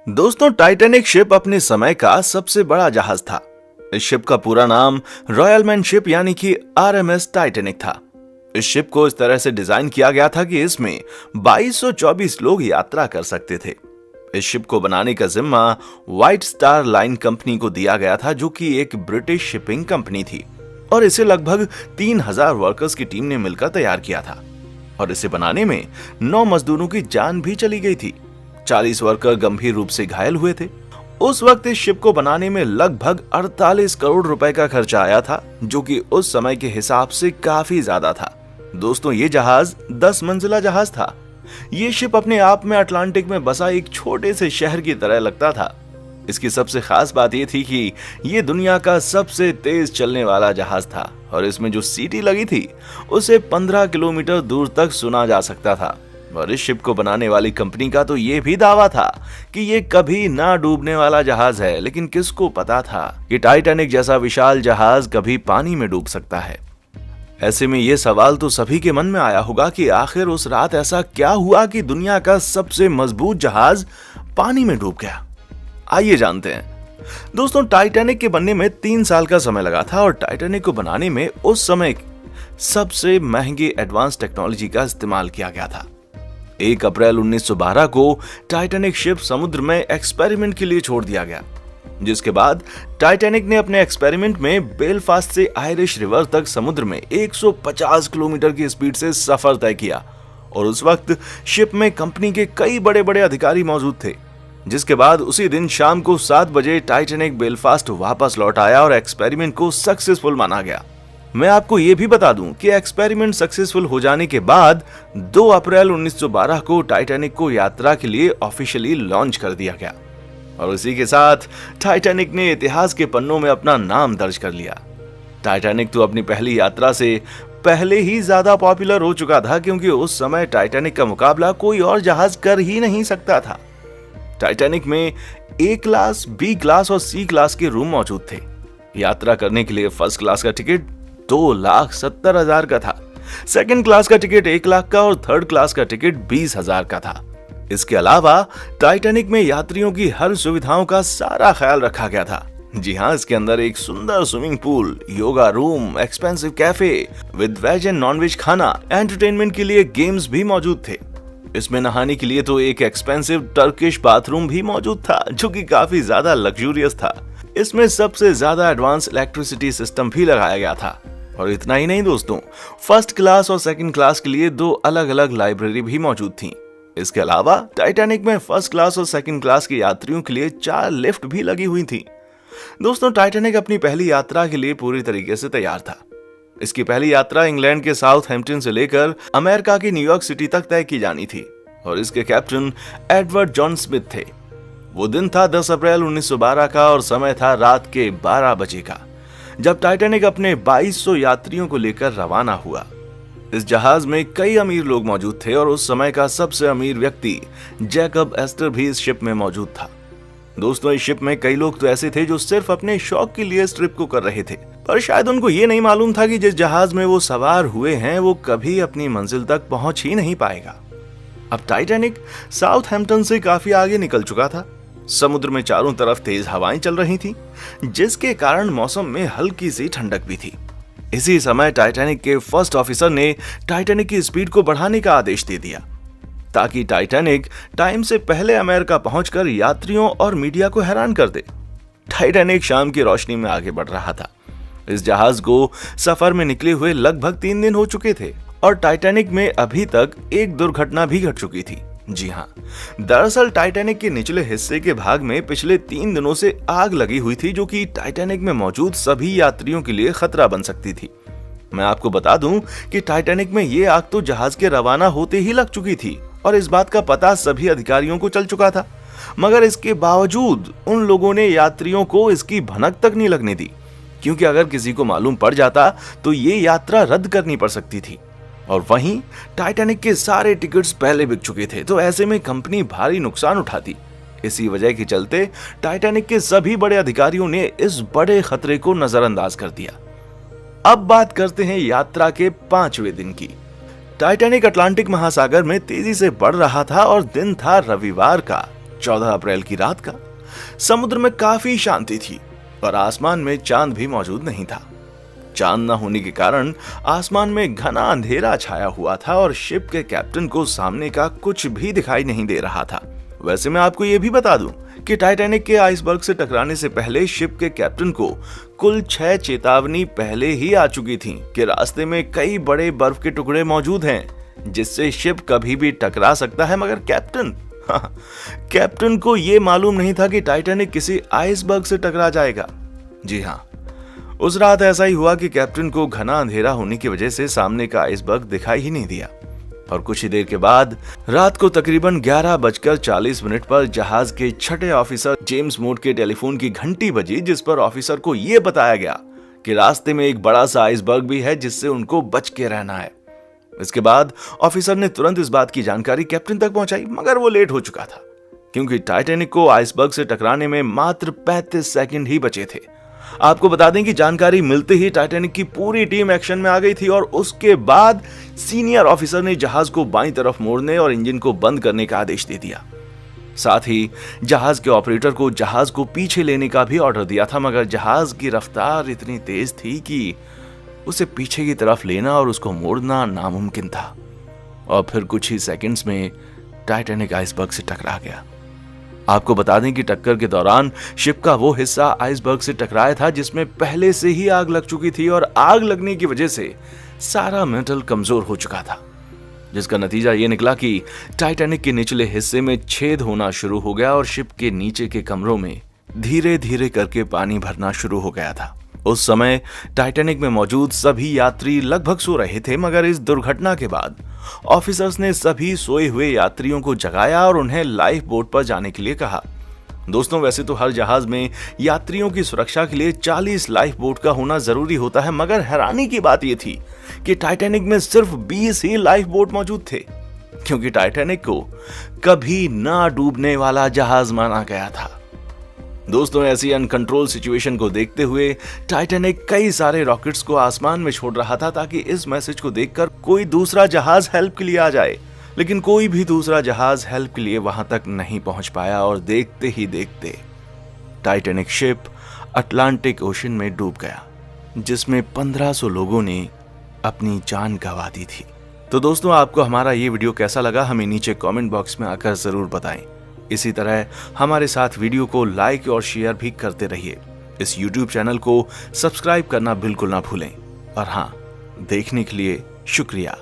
दोस्तों, Titanic ship अपने समय का सबसे बड़ा जहाज था। इस शिप का पूरा नाम रॉयल मैन शिप यानी कि आरएमएस टाइटैनिक था। इस शिप को इस तरह से डिजाइन किया गया था कि इसमें 2224 लोग यात्रा कर सकते थे। इस शिप को बनाने का जिम्मा व्हाइट स्टार लाइन कंपनी को दिया गया था, जो कि एक ब्रिटिश शिपिंग कंपनी थी, और इसे लगभग 3000 वर्कर्स की टीम ने मिलकर तैयार किया था। और इसे बनाने में 9 मजदूरों की जान भी चली गई थी। 40 वर्कर गंभीर रूप से घायल हुए थे। उस वक्त इस शिप को बनाने में लगभग 48 करोड़ रुपए का खर्चा आया था, जो कि उस समय के हिसाब से काफी ज्यादा था। दोस्तों, ये जहाज 10 मंजिला जहाज था। ये शिप अपने आप में अटलांटिक में बसा एक छोटे से शहर की तरह लगता था। इसकी सबसे खास बात यह थी कि ये दुनिया का सबसे तेज चलने वाला जहाज था, और इसमें जो सीटी लगी थी उसे 15 किलोमीटर दूर तक सुना जा सकता था। और इस शिप को बनाने वाली कंपनी का तो ये भी दावा था कि ये कभी ना डूबने वाला जहाज है, लेकिन किसको पता था कि टाइटैनिक जैसा विशाल जहाज कभी पानी में डूब सकता है। ऐसे में ये सवाल तो सभी के मन में आया होगा कि आखिर उस रात ऐसा क्या हुआ कि दुनिया का सबसे मजबूत जहाज पानी में डूब गया। आइए जानते हैं। दोस्तों, टाइटैनिक के बनने में 3 साल का समय लगा था, और टाइटैनिक को बनाने में उस समय सबसे महंगे एडवांस टेक्नोलॉजी का इस्तेमाल किया गया था। 1 अप्रैल 1912 को टाइटैनिक शिप समुद्र में एक्सपेरिमेंट के लिए छोड़ दिया गया, जिसके बाद टाइटैनिक ने अपने एक्सपेरिमेंट में बेलफास्ट से आयरिश रिवर तक समुद्र में 150 किलोमीटर की स्पीड से सफर तय किया। और उस वक्त शिप में कंपनी के कई बड़े बड़े अधिकारी मौजूद थे। जिसके बाद उसी दिन शाम को 7 बजे टाइटैनिक बेलफास्ट वापस लौट आया और एक्सपेरिमेंट को सक्सेसफुल माना गया। मैं आपको यह भी बता दूं कि एक्सपेरिमेंट सक्सेसफुल हो जाने के बाद 2 अप्रैल 1912 को टाइटैनिक को यात्रा के लिए ऑफिशियली लॉन्च कर दिया गया, और इसी के साथ टाइटैनिक ने इतिहास के पन्नों में अपना नाम दर्ज कर लिया। टाइटैनिक तो अपनी पहली यात्रा से पहले ही ज्यादा पॉपुलर हो चुका था, क्योंकि उस समय टाइटैनिक का मुकाबला कोई और जहाज कर ही नहीं सकता था। टाइटैनिक में ए क्लास, बी क्लास और सी क्लास के रूम मौजूद थे। यात्रा करने के लिए फर्स्ट क्लास का टिकट 2,70,000 का था, सेकंड क्लास का टिकट 1 लाख का, और थर्ड क्लास का टिकट 20,000 का था। इसके अलावा टाइटैनिक में यात्रियों की हर सुविधाओं का सारा ख्याल रखा गया था। जी हाँ, इसके अंदर एक सुंदर swimming pool, yoga room, expensive cafe with veg and non veg खाना, एंटरटेनमेंट के लिए गेम्स भी मौजूद थे। इसमें नहाने के लिए तो एक एक्सपेंसिव टर्किश बाथरूम भी मौजूद था, जो कि काफी ज्यादा लग्जूरियस था। इसमें सबसे ज्यादा एडवांस इलेक्ट्रिसिटी सिस्टम भी लगाया गया था। और इतना ही नहीं दोस्तों, फर्स्ट क्लास और सेकंड क्लास के लिए 2 अलग अलग लाइब्रेरी भी मौजूद थी। इसके अलावा टाइटैनिक में फर्स्ट क्लास और सेकंड क्लास के यात्रियों के लिए 4 लिफ्ट भी लगी हुई थी। दोस्तों, टाइटैनिक अपनी पहली यात्रा के लिए पूरी तरीके से तैयार था। इसकी पहली यात्रा इंग्लैंड के साउथहैम्पटन से लेकर अमेरिका की न्यूयॉर्क सिटी तक तय की जानी थी, और इसके कैप्टन एडवर्ड जॉन स्मिथ थे। वो दिन था 10 अप्रैल 1912 का, और समय था रात के 12 बजे का, जब टाइटैनिक अपने 2200 यात्रियों को लेकर रवाना हुआ। इस जहाज में कई अमीर लोग मौजूद थे, और उस समय का सबसे अमीर व्यक्ति जैकब एस्टर भी इस शिप में मौजूद था। दोस्तों, इस शिप में कई लोग तो ऐसे थे जो सिर्फ अपने शौक के लिए इस ट्रिप को कर रहे थे, पर शायद उनको ये नहीं मालूम था कि जिस जहाज में वो सवार हुए हैं वो कभी अपनी मंजिल तक पहुंच ही नहीं पाएगा। अब टाइटैनिक साउथहैम्पटन से काफी आगे निकल चुका था। समुद्र में चारों तरफ तेज हवाएं चल रही थी, जिसके कारण मौसम में हल्की सी ठंडक भी थी। इसी समय टाइटैनिक के फर्स्ट ऑफिसर ने टाइटैनिक की स्पीड को बढ़ाने का आदेश दे दिया, ताकि टाइटैनिक टाइम से पहले अमेरिका पहुंचकर यात्रियों और मीडिया को हैरान कर दे। टाइटैनिक शाम की रोशनी में आगे बढ़ रहा था। इस जहाज को सफर में निकले हुए लगभग 3 दिन हो चुके थे, और टाइटैनिक में अभी तक एक दुर्घटना भी घट चुकी थी। जी हाँ, दरअसल टाइटैनिक के निचले हिस्से के भाग में पिछले 3 दिनों से आग लगी हुई थी, जो कि टाइटैनिक में मौजूद सभी यात्रियों के लिए खतरा बन सकती थी। मैं आपको बता दूं कि टाइटैनिक में ये आग तो जहाज के रवाना होते ही लग चुकी थी, और इस बात का पता सभी अधिकारियों को चल चुका था। मगर इसके बावजूद उन लोगों ने यात्रियों को इसकी भनक तक नहीं लगने दी, क्योंकि अगर किसी को मालूम पड़ जाता तो ये यात्रा रद्द करनी पड़ सकती थी। और वहीं टाइटैनिक के सारे टिकट्स पहले बिक चुके थे, तो ऐसे में कंपनी भारी नुकसान उठाती। इसी वजह के चलते टाइटैनिक के सभी बड़े अधिकारियों ने इस बड़े खतरे को नजरअंदाज कर दिया। अब बात करते हैं यात्रा के 5वें दिन की। टाइटैनिक अटलांटिक महासागर में तेजी से बढ़ रहा था, और दिन था रविवार का 14 अप्रैल की रात का। समुद्र में काफी शांति थी और आसमान में चांद भी मौजूद नहीं था। चांद न होने के कारण आसमान में घना अंधेरा छाया हुआ था और शिप के कैप्टन को सामने का कुछ भी दिखाई नहीं दे रहा था। वैसे मैं आपको यह भी बता दूं कि टाइटैनिक के आइसबर्ग से टकराने से पहले शिप के कैप्टन को कुल 6 चेतावनी पहले ही आ चुकी थी कि रास्ते में कई बड़े बर्फ के टुकड़े मौजूद हैं जिससे शिप कभी भी टकरा सकता है। मगर कैप्टन को यह मालूम नहीं था कि टाइटैनिक किसी आइसबर्ग से टकरा जाएगा। जी हाँ, उस रात ऐसा ही हुआ कि कैप्टन को घना अंधेरा होने की वजह से सामने का आइसबर्ग दिखाई ही नहीं दिया और कुछ ही देर के बाद रात को तकरीबन 11:40 पर जहाज के छठे ऑफिसर जेम्स मूड के टेलीफोन की घंटी बजी, जिस पर ऑफिसर को यह बताया गया कि रास्ते में एक बड़ा सा आइसबर्ग भी है जिससे उनको बच के रहना है। इसके बाद ऑफिसर ने तुरंत इस बात की जानकारी कैप्टन तक पहुंचाई, मगर वो लेट हो चुका था क्योंकि टाइटैनिक को आइसबर्ग से टकराने में मात्र 35 सेकंड ही बचे थे। आपको बता दें कि जानकारी मिलते ही टाइटैनिक की पूरी टीम एक्शन में आ गई थी और उसके बाद सीनियर ऑफिसर ने जहाज को बाईं तरफ मोड़ने और इंजन को बंद करने का आदेश दे दिया। साथ ही जहाज के ऑपरेटर को जहाज को पीछे लेने का भी ऑर्डर दिया था, मगर जहाज की रफ्तार इतनी तेज थी कि उसे पीछे की तरफ लेना और उसको मोड़ना नामुमकिन था और फिर कुछ ही सेकंड्स में टाइटैनिक आइसबर्ग से टकरा गया। आपको बता दें कि टक्कर के दौरान शिप का वो हिस्सा आइसबर्ग से टकराया था जिसमें पहले से ही आग लग चुकी थी और आग लगने की वजह से सारा मेटल कमजोर हो चुका था, जिसका नतीजा ये निकला कि टाइटैनिक के निचले हिस्से में छेद होना शुरू हो गया और शिप के नीचे के कमरों में धीरे धीरे करके पानी भरना शुरू हो गया था। उस समय टाइटैनिक में मौजूद सभी यात्री लगभग सो रहे थे, मगर इस दुर्घटना के बाद ऑफिसर्स ने सभी सोए हुए यात्रियों को जगाया और उन्हें लाइफ बोट पर जाने के लिए कहा। दोस्तों, वैसे तो हर जहाज में यात्रियों की सुरक्षा के लिए 40 लाइफ बोट का होना जरूरी होता है, मगर हैरानी की बात यह थी कि टाइटैनिक में सिर्फ 20 ही लाइफ बोट मौजूद थे, क्योंकि टाइटैनिक को कभी ना डूबने वाला जहाज माना गया था। दोस्तों, ऐसी अनकंट्रोल सिचुएशन को देखते हुए टाइटैनिक कई सारे रॉकेट्स को आसमान में छोड़ रहा था ताकि इस मैसेज को देखकर कोई दूसरा जहाज हेल्प के लिए आ जाए, लेकिन कोई भी दूसरा जहाज हेल्प के लिए वहां तक नहीं पहुंच पाया और देखते ही देखते टाइटैनिक शिप अटलांटिक ओशन में डूब गया, जिसमें 1500 लोगों ने अपनी जान गंवा दी थी। तो दोस्तों, आपको हमारा ये वीडियो कैसा लगा हमें नीचे कमेंट बॉक्स में आकर जरूर बताएं। इसी तरह हमारे साथ वीडियो को लाइक और शेयर भी करते रहिए। इस YouTube चैनल को सब्सक्राइब करना बिल्कुल ना भूलें। और हाँ, देखने के लिए शुक्रिया।